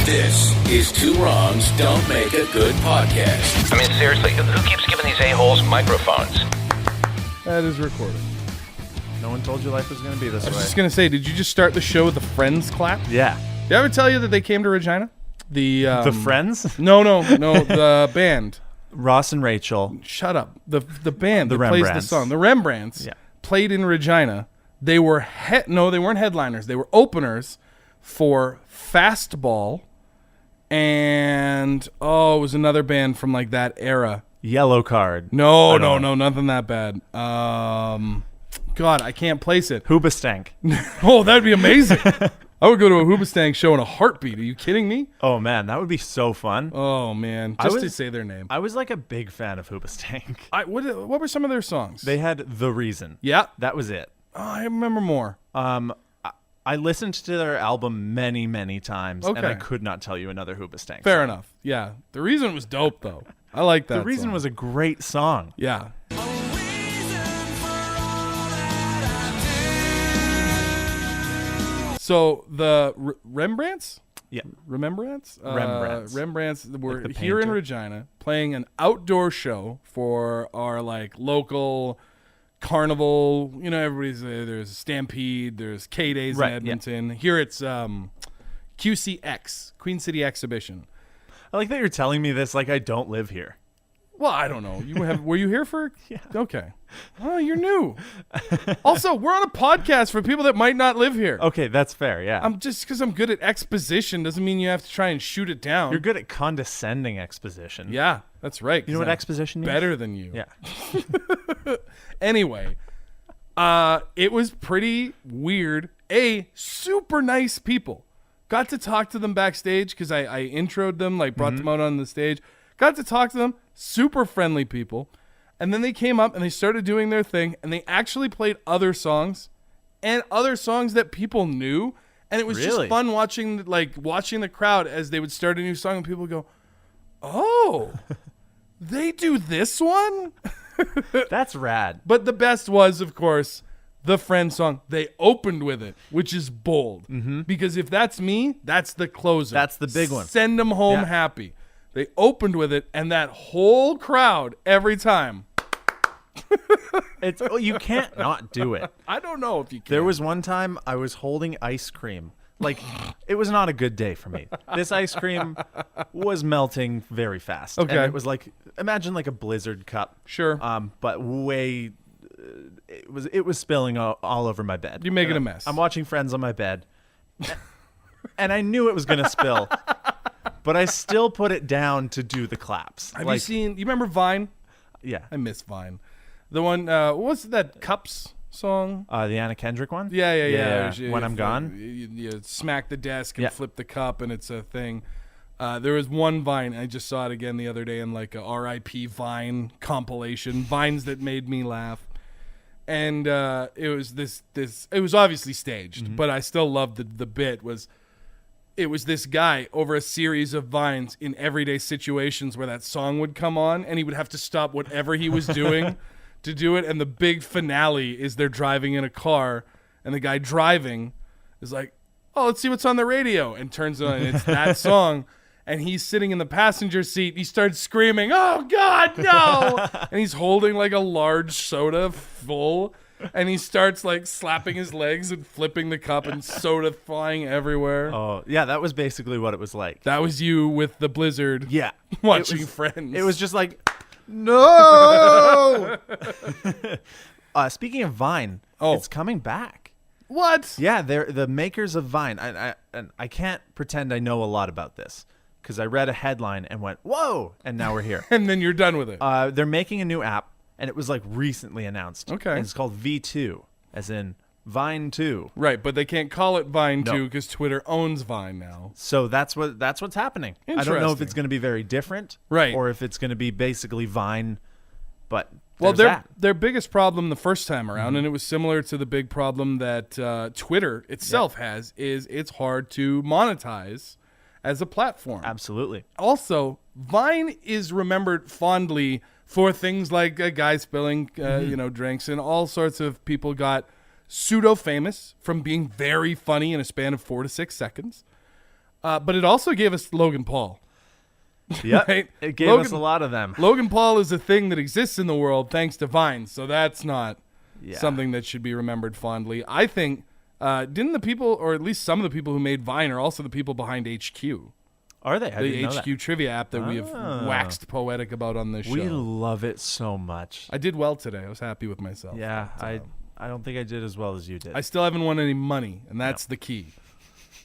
This is Two Wrongs Don't Make a Good Podcast. I mean, seriously, who keeps giving these a-holes microphones? That is recorded. No one told you life was going to be this I was way. just going to say, did you just start the show with the Friends clap? Yeah. Did I ever tell you that they came to Regina? The Friends? No, the band. Ross and Rachel. Shut up. The band The that plays the Rembrandts. song. The Rembrandts played in Regina. They were they weren't headliners. They were openers for Fastball and it was another band from like that era. Yellow Card. No, nothing that bad. God, I can't place it. Hoobastank. Oh, that'd be amazing. I would go to a Hoobastank show in a heartbeat. Are you kidding me? Oh, man, that would be so fun. Oh, man. Just to say their name. I was like a big fan of Hoobastank. What were some of their songs? They had The Reason. Yeah. That was it. Oh, I remember more. I listened to their album many, many times, and I Okay. could not tell you another Hoobastank Fair song. enough. Yeah. The Reason was dope, though. I like that The Reason song. was a great song. Yeah. So the Rembrandts? Yeah. Rembrandts? Rembrandts. were Like the here in painter? Regina playing an outdoor show for our like local carnival. You know, everybody's there's Stampede, there's K-Days Right, in Edmonton. Here it's QCX, Queen City Exhibition. I like that you're telling me this like I don't live here. Well, I don't know. Were you here for? Yeah. Okay. Oh, you're new. Also, we're on a podcast for people that might not live here. Okay, that's fair, yeah. I'm just because I'm good at exposition doesn't mean you have to try and shoot it down. You're good at condescending exposition. Yeah, that's right. You know what 'cause I'm exposition means? better than you. Yeah. Anyway, it was pretty weird. Super nice people. Got to talk to them backstage because I introed them, like brought them out on the stage. Got to talk to them. Super friendly people. And then they came up and they started doing their thing, and they actually played other songs and other songs that people knew. And it was just Really? fun watching the crowd as they would start a new song and people go, "Oh, they do this one?" That's rad. But the best was, of course, the Friends song. They opened with it, which is bold. Because if that's me, that's the closer. That's the big one. Send them home Yeah. happy. They opened with it, and that whole crowd, every time. You can't not do it. I don't know if you can. There was one time I was holding ice cream. Like, it was not a good day for me. This ice cream was melting very fast. Okay. And it was like, imagine like a Blizzard cup. Sure. But way, it was spilling all over my bed. You're making And a mess. I'm watching Friends on my bed. And I knew it was going to spill. But I still put it down to do the claps. Have you seen, you remember Vine? Yeah. I miss Vine. The one, what's that Cups song? The Anna Kendrick one? Yeah. When I'm Gone? You smack the desk and Yeah. flip the cup, and it's a thing. There was one Vine. I just saw it again the other day in like a R.I.P. Vine compilation. Vines that made me laugh. And it was this. It was obviously staged, but I still loved the bit. It was this guy over a series of Vines in everyday situations where that song would come on, and he would have to stop whatever he was doing to do it. And the big finale is they're driving in a car, and the guy driving is like, "Oh, let's see what's on the radio," and turns it on, and it's that song. And he's sitting in the passenger seat. He starts screaming, "Oh, God, no!" And he's holding like a large soda full. And he starts like slapping his legs and flipping the cup and soda flying everywhere. Oh, yeah, that was basically what it was like. That was you with the Blizzard Yeah. watching Friends. It was just like, no! Speaking of Vine, it's coming back. What? Yeah, they're the makers of Vine. And I can't pretend I know a lot about this because I read a headline and went, whoa, and now we're here. And then you're done with it. They're making a new app, and it was like recently announced. Okay. And it's called V2, as in Vine 2. Right, but they can't call it Vine No. 2 because Twitter owns Vine now. So that's what's happening. I don't know if Interesting. it's going to be very different, Right. or if it's going to be basically Vine, but Well, there's that. their biggest problem the first time around, and it was similar to the big problem that Twitter itself has, is it's hard to monetize as a platform. Absolutely. Also, Vine is remembered fondly for things like a guy spilling, drinks, and all sorts of people got pseudo famous from being very funny in a span of 4 to 6 seconds. But it also gave us Logan Paul. Yep. Right? It gave us a lot of them. Logan Paul is a thing that exists in the world thanks to Vine, so that's not Yeah. something that should be remembered fondly. I think, didn't the people, or at least some of the people who made Vine are also the people behind HQ. Are they? I didn't know The that. HQ trivia app that we have waxed poetic about on this show. We love it so much. I did well today. I was happy with myself. Yeah, I don't think I did as well as you did. I still haven't won any money, and that's the key.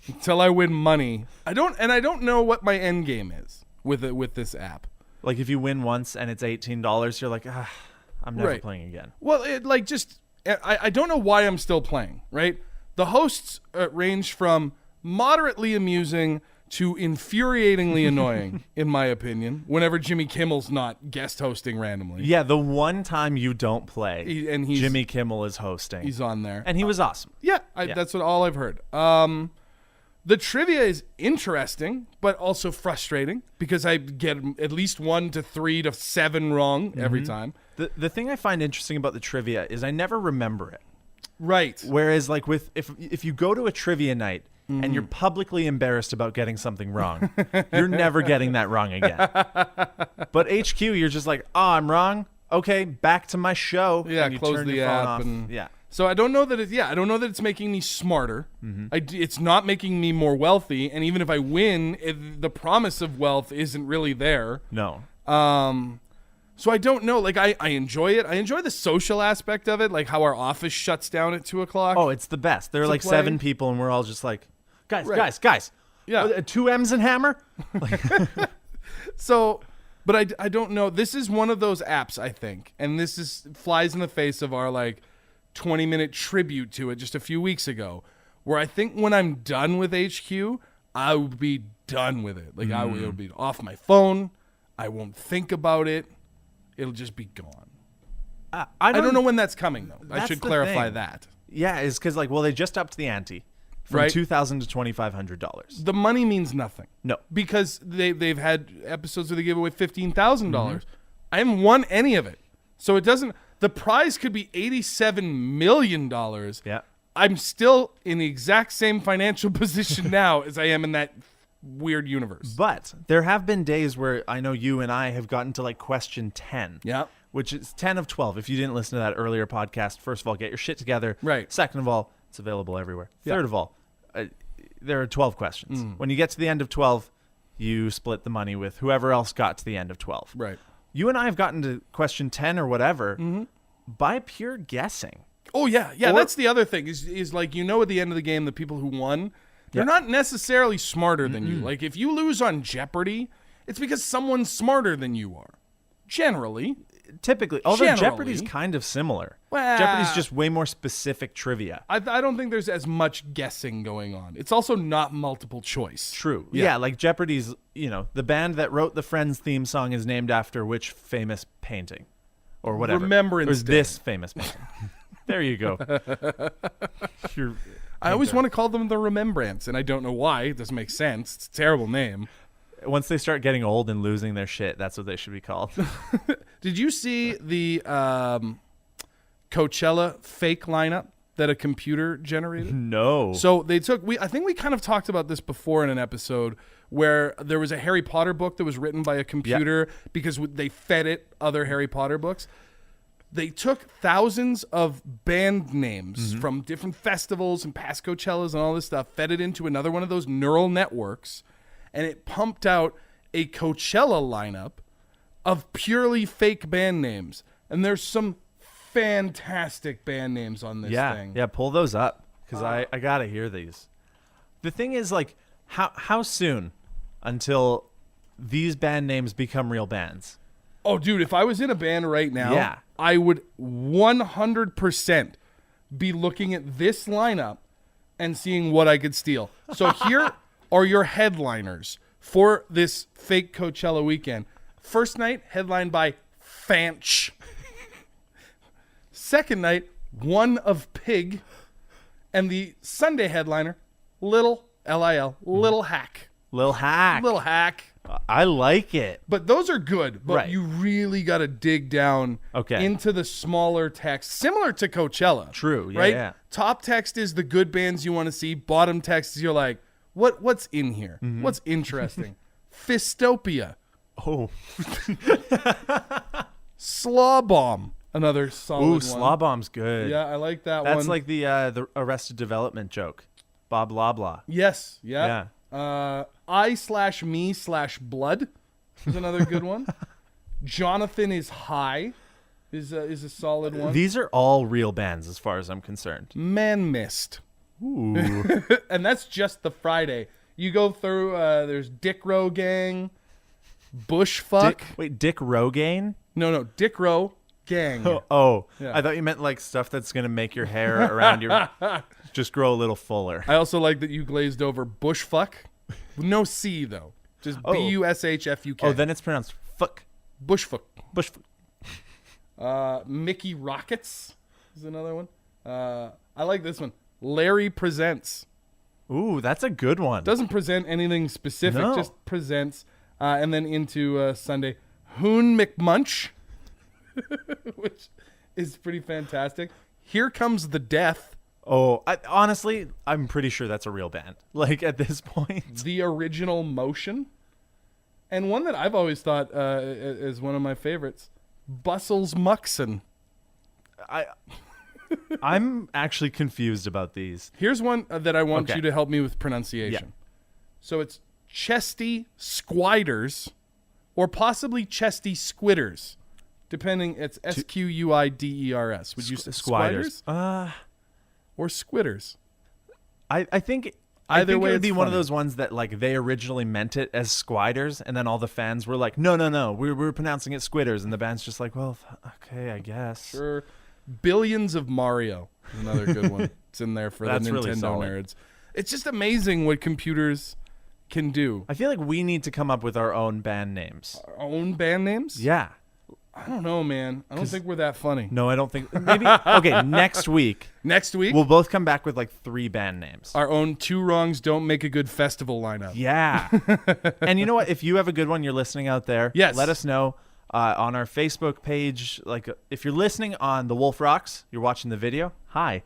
Until I win money, I don't know what my end game is with this app. Like if you win once and it's $18, you're like, I'm never Right. playing again. Well, I don't know why I'm still playing, right? The hosts range from moderately amusing to infuriatingly annoying, in my opinion, whenever Jimmy Kimmel's not guest hosting randomly. Yeah, the one time you don't play, He's Jimmy Kimmel is hosting. He's on there. And he was awesome. Yeah, that's all I've heard. The trivia is interesting, but also frustrating because I get at least 1 to 3 to 7 wrong every time. The thing I find interesting about the trivia is I never remember it. Right. Whereas like if you go to a trivia night and you're publicly embarrassed about getting something wrong, you're never getting that wrong again. But HQ, you're just like, oh, I'm wrong. Okay, back to my show. Yeah, and you close turn the your phone app off. and yeah. So I don't know that it's making me smarter. It's not making me more wealthy, and even if I win, the promise of wealth isn't really there. No. So I don't know. Like I enjoy it. I enjoy the social aspect of it, like how our office shuts down at 2:00. Oh, it's the best. There are like play. 7 people, and we're all just like, guys. Yeah. 2 M's and hammer? So, but I don't know. This is one of those apps, I think, and this flies in the face of our like 20-minute tribute to it just a few weeks ago, where I think when I'm done with HQ, I will be done with it. Like it'll be off my phone. I won't think about it. It'll just be gone. I don't know when that's coming though. I That's should the clarify thing. that. Yeah, it's because like, well, they just upped the ante from Right. $2,000 to $2,500. The money means nothing. No. Because they've had episodes where they give away $15,000. I haven't won any of it. So it doesn't. The prize could be $87 million. Yeah. I'm still in the exact same financial position now as I am in that weird universe. But there have been days where I know you and I have gotten to like question 10. Yeah. Which is 10 of 12. If you didn't listen to that earlier podcast, first of all, get your shit together. Right. Second of all, it's available everywhere. Yeah. Third of all, there are 12 questions. When you get to the end of 12, you split the money with whoever else got to the end of 12. Right. You and I have gotten to question 10 or whatever by pure guessing. Oh, yeah. Yeah, Or- that's the other thing is like, at the end of the game, the people who won, they're not necessarily smarter than you. Like, if you lose on Jeopardy, it's because someone's smarter than you are. Generally. Typically, although Generally. Jeopardy's kind of similar. Well- Jeopardy's just way more specific trivia. I don't think there's as much guessing going on. It's also not multiple choice. True. Yeah. Yeah, like Jeopardy's, the band that wrote the Friends theme song is named after which famous painting or whatever. Remembrance Or Day. this famous painting. There you go. I always want to call them the Rembrandts, and I don't know why. It doesn't make sense. It's a terrible name. Once they start getting old and losing their shit, that's what they should be called. Did you see the Coachella fake lineup that a computer generated? No. So they I think we kind of talked about this before in an episode where there was a Harry Potter book that was written by a computer because they fed it other Harry Potter books. They took thousands of band names from different festivals and past Coachellas and all this stuff, fed it into another one of those neural networks, and it pumped out a Coachella lineup of purely fake band names. And there's some fantastic band names on this thing. Yeah, pull those up because I got to hear these. The thing is, like, how soon until these band names become real bands? Oh, dude, if I was in a band right now, Yeah. I would 100% be looking at this lineup and seeing what I could steal. So here are your headliners for this fake Coachella weekend. First night, headlined by Fanch. Second night, One of Pig. And the Sunday headliner, Little, L-I-L, Little Hack. Lil Hack. Little Hack. I like it. But those are good. But Right. you really got to dig down into the smaller text, similar to Coachella. True. Yeah, right? yeah. Top text is the good bands you want to see. Bottom text is you're like, What's in here? What's interesting? Fistopia. Oh. Slaw Bomb. Another solid Ooh, one. Slaw Bomb's good. Yeah, I like that one. That's like the Arrested Development joke. Bob blah blah. Yes. Yeah. I/me/blood is another good one. Jonathan is High is a solid one. These are all real bands as far as I'm concerned. Man Mist. Ooh. And that's just the Friday. You go through, there's Dick Row Gang, Bushfuck. Dick Rogaine? No, Dick Row Gang. Oh, Yeah. I thought you meant like stuff that's going to make your hair around your just grow a little fuller. I also like that you glazed over Bushfuck. No C, though. Just Bushfuck. Oh, then it's pronounced fuck. Bushfuck. Bushfuck. Mickey Rockets is another one. I like this one. Larry Presents. Ooh, that's a good one. Doesn't present anything specific, No. just presents. And then into Sunday, Hoon McMunch, which is pretty fantastic. Here Comes the Death. Oh, honestly, I'm pretty sure that's a real band. Like at this point. The Original Motion. And one that I've always thought is one of my favorites, Bustles Muxon. I'm actually confused about these. Here's one that I want Okay. you to help me with pronunciation. Yeah. So it's Chesty Squiders or possibly Chesty Squitters, depending. It's Squiders. Would you say Squiders or Squitters? I think Either it way, would be it's one of funny. those ones that like they originally meant it as Squiders, and then all the fans were like, no, we're pronouncing it Squitters, and the band's just like, well, okay, I guess. Sure. Billions of Mario is another good one. It's in there for That's the really Nintendo solid. nerds. It's just amazing what computers can do. I feel like we need to come up with our own band names. Our own band names? Yeah. I don't know, man. I don't think we're that funny. No, I don't think. Maybe. Okay, next week Next week, we'll both come back with like 3 band names. our own Two Wrongs Don't Make a Good Festival lineup. Yeah. And you know what? If you have a good one, you're listening out there. Yes. Let us know on our Facebook page. Like, if you're listening on the Wolf Rocks, you're watching the video. Hi.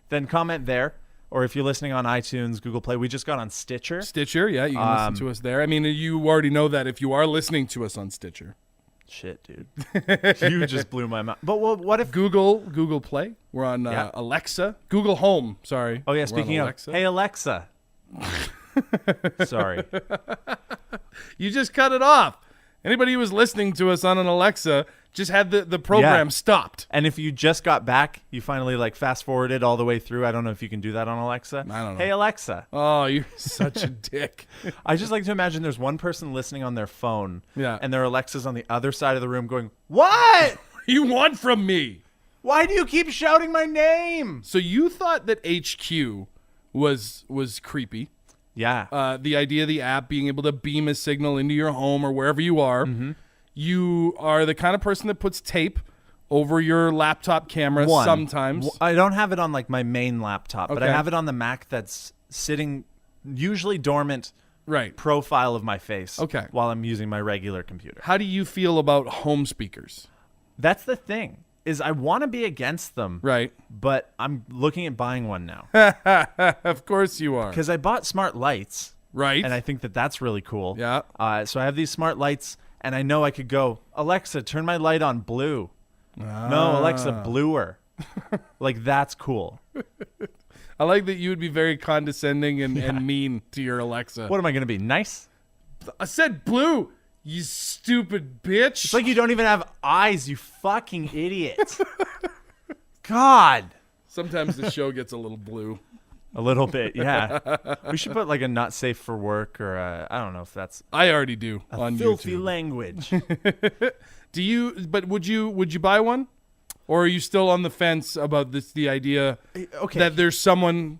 Then comment there. Or if you're listening on iTunes, Google Play, we just got on Stitcher. Stitcher, yeah, you can listen to us there. I mean, you already know that if you are listening to us on Stitcher. Shit, dude. You just blew my mind. But what if? Google Play. We're on Yeah. Alexa. Google Home, sorry. Oh yeah, We're on speaking of. Alexa. Hey Alexa. Sorry. You just cut it off. Anybody who was listening to us on an Alexa just had the program Yeah. stopped. And if you just got back, you finally like fast forwarded all the way through. I don't know if you can do that on Alexa. I don't know. Hey Alexa. Oh, you're such a dick. I just like to imagine there's one person listening on their phone. Yeah. And their Alexa's on the other side of the room going, "What? You want from me? Why do you keep shouting my name?" So you thought that HQ was creepy. Yeah. The idea of the app being able to beam a signal into your home or wherever you are. Mm-hmm. You are the kind of person that puts tape over your laptop camera sometimes. I don't have it on like my main laptop, but I Okay. have it on the Mac that's sitting usually dormant Right. profile of my face. Okay. While I'm using my regular computer. How do you feel about home speakers? That's the thing. Is I want to be against them. Right. But I'm looking at buying one now. Of course you are. Because I bought smart lights. Right. And I think that that's really cool. Yeah. So I have these smart lights, and I know I could go, Alexa, turn my light on blue. No, Alexa, bluer. Like, that's cool. I like that you would be very condescending and mean to your Alexa. What am I going to be? Nice? I said blue, you stupid bitch. It's like you don't even have eyes, you fucking idiot. God. Sometimes the show gets a little blue. A little bit, yeah. We should put like a not safe for work or I don't know if that's I already do on filthy YouTube. language. Do you? But would you buy one, or are you still on the fence about the idea Okay. that there's someone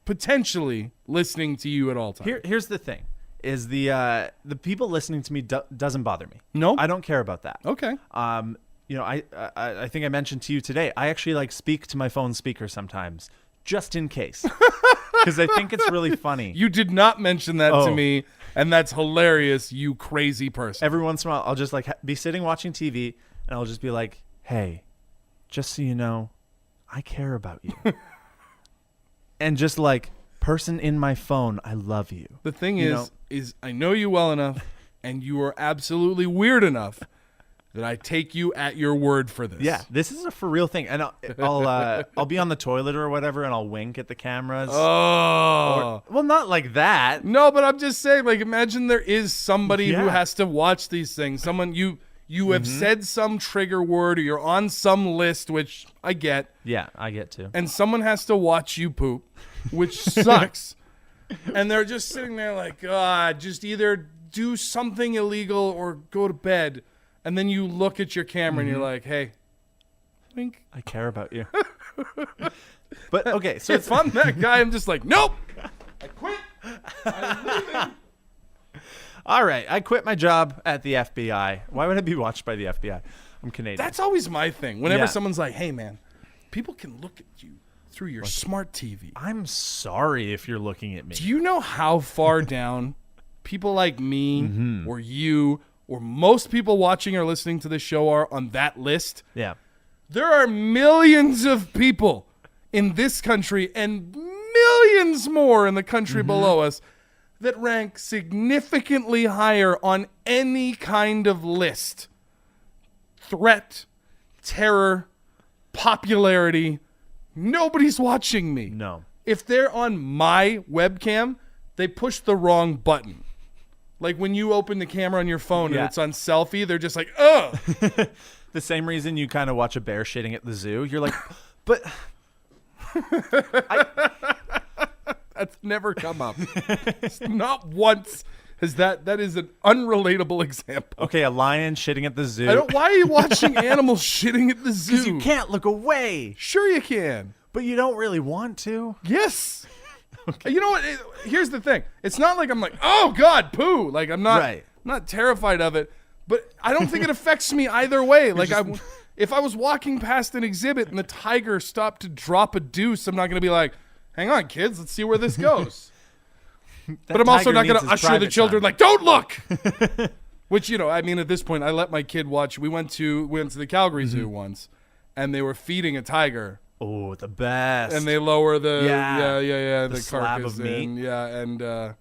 potentially listening to you at all times? Here's the thing: is the people listening to me doesn't bother me. No? I don't care about that. Okay. You know, I think I mentioned to you today. I actually like speak to my phone speaker sometimes, just in case, because I think it's really funny. You did not mention that to Oh. me, and that's hilarious. You crazy person. Every once in a while, I'll just like be sitting watching TV, and I'll just be like, "Hey, just so you know, I care about you," and just like person in my phone, I love you. The thing is I know you well enough, and you are absolutely weird enough that I take you at your word for this. Yeah, this is a for real thing, and I'll be on the toilet or whatever, and I'll wink at the cameras. Oh, Well, not like that. no, but I'm just saying, like, imagine there is somebody who has to watch these things. Someone you have said some trigger word, or you're on some list, which I get. Yeah, I get to. And someone has to watch you poop, which sucks. And they're just sitting there like, God, just either do something illegal or go to bed. And then you look at your camera and you're like, hey, wink. I care about you. But okay, so If I'm that guy, I'm just like, nope, I quit. I'm leaving. all right, I quit my job at the FBI. Why would I be watched by the FBI? I'm Canadian. That's always my thing. Whenever Yeah. someone's like, hey, man, people can look at you through your smart TV. I'm sorry if you're looking at me. Do you know how far down people like me Mm-hmm. or you or most people watching or listening to this show are on that list? Yeah. There are millions of people in this country and millions more in the country Mm-hmm. below us that rank significantly higher on any kind of list. Threat, terror, popularity. Nobody's watching me. No. If they're on my webcam, they push the wrong button. Like when you open the camera on your phone and Yeah. it's on selfie, they're just like, ugh. The same reason you kind of watch a bear shitting at the zoo. You're like, but That's never come up. Not once has that is an unrelatable example. okay, a lion shitting at the zoo. Why are you watching animals shitting at the zoo? You can't look away, Sure you can. but you don't really want to. Yes. You know what? Here's the thing. It's not like I'm like, oh God, poo. Like I'm not, Right. I'm not terrified of it, but I don't think it affects me either way. Like if I was walking past an exhibit and the tiger stopped to drop a deuce, I'm not going to be like, hang on, kids, let's see where this goes. But I'm also not going to usher the children like, don't look. Which, I mean, at this point, I let my kid watch. We went to the Calgary Zoo once, and they were feeding a tiger. Oh, the best. And they lower the the slab carcass of meat. in. Yeah, and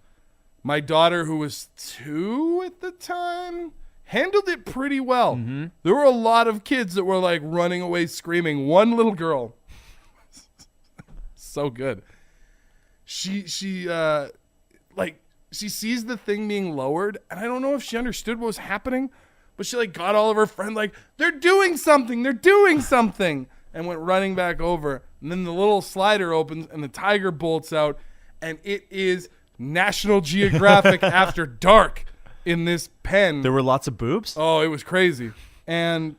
my daughter, who was 2 at the time, handled it pretty well. Mm-hmm. There were a lot of kids that were like running away screaming. One little girl, so good. She sees the thing being lowered, and I don't know if she understood what was happening, but she like got all of her friends like, they're doing something, and went running back over. And then the little slider opens and the tiger bolts out, and it is National Geographic After Dark in this pen. There were lots of boobs. Oh, it was crazy. And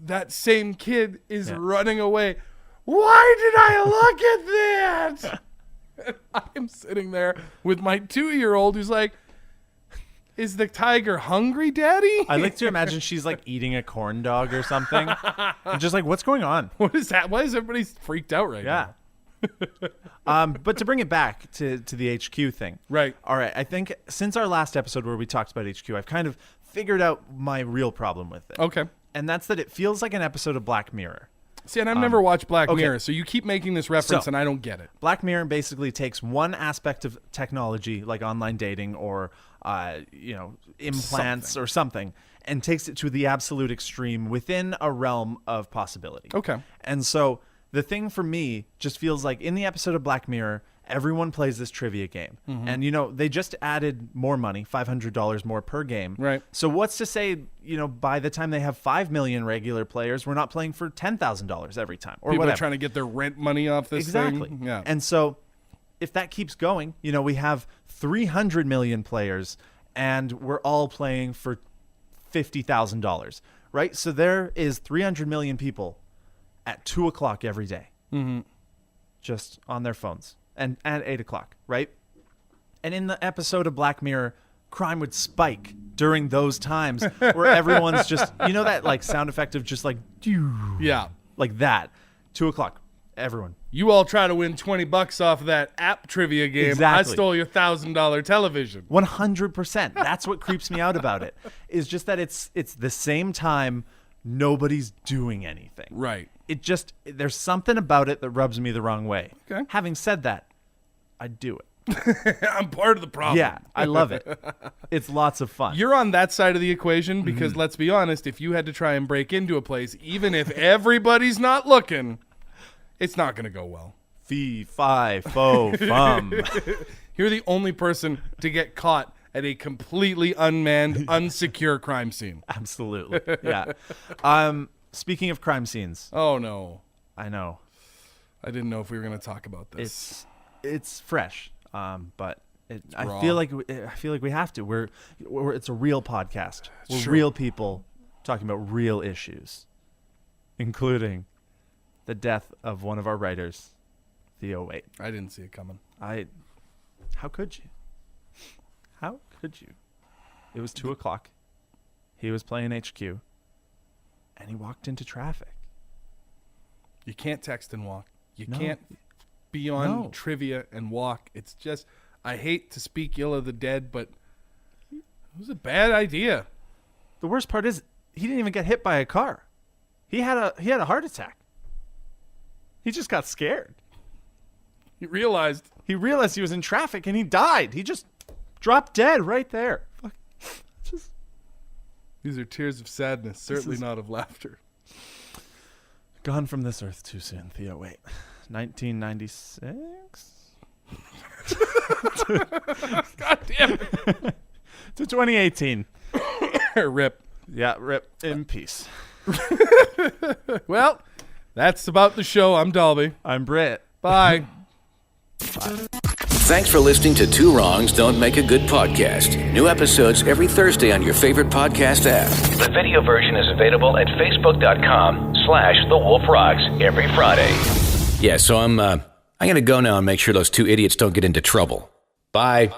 that same kid is running away. Why did I look at that? And I am sitting there with my 2-year-old who's like, is the tiger hungry, Daddy? I like to imagine she's like eating a corn dog or something. I'm just like, what's going on? What is that? Why is everybody freaked out right now? But to bring it back to the HQ thing. Right. All right. I think since our last episode where we talked about HQ, I've kind of figured out my real problem with it. Okay. And that's that it feels like an episode of Black Mirror. See, and I've never watched Black okay. Mirror, so you keep making this reference, So- and I don't get it. Black Mirror basically takes one aspect of technology, like online dating or, implants or something, and takes it to the absolute extreme within a realm of possibility. Okay. And so the thing for me just feels like in the episode of Black Mirror, everyone plays this trivia game. Mm-hmm. And, they just added more money, $500 more per game. Right. So what's to say, by the time they have 5 million regular players, we're not playing for $10,000 every time or People whatever. are trying to get their rent money off this Exactly. thing. Yeah. And so if that keeps going, we have 300 million players and we're all playing for $50,000, right? So there is 300 million people at 2 o'clock every day, just on their phones, and at 8 o'clock, right? And in the episode of Black Mirror, crime would spike during those times where everyone's just, that like sound effect of just like, Yeah. like that, 2 o'clock, everyone. You all try to win $20 off of that app trivia game. Exactly. I stole your $1,000 television. 100%. That's what creeps me out about it. Is just that it's the same time nobody's doing anything. Right. There's something about it that rubs me the wrong way. Okay. Having said that, I'd do it. I'm part of the problem. Yeah, I love it. It's lots of fun. You're on that side of the equation because let's be honest, if you had to try and break into a place, even if everybody's not looking, it's not going to go well. Fee, fi, fo, fum. You're the only person to get caught at a completely unmanned, unsecure crime scene. Absolutely. Yeah. Speaking of crime scenes. Oh, no. I know. I didn't know if we were going to talk about this. It's fresh. But I raw. feel like we have to. We're it's a real podcast. We're Sure. real people talking about real issues, including the death of one of our writers, Theo Waite. I didn't see it coming. How could you? How could you? It was 2:00. He was playing HQ, and he walked into traffic. You can't text and walk. You No. can't be on No. trivia and walk. It's just, I hate to speak ill of the dead, but it was a bad idea. The worst part is he didn't even get hit by a car. He had a heart attack. He just got scared. He realized He realized he was in traffic and he died. He just dropped dead right there. Fuck. Just these are tears of sadness, certainly is- not of laughter. gone from this earth too soon, Theo Waite. 1996 God damn it. to 2018. Rip. Yeah, rip in peace. Well, that's about the show. I'm Dalby. I'm Britt. Bye. Thanks for listening to Two Wrongs Don't Make a Good Podcast. New episodes every Thursday on your favorite podcast app. The video version is available at facebook.com/thewolfrocks every Friday. Yeah, so I'm going to go now and make sure those two idiots don't get into trouble. Bye.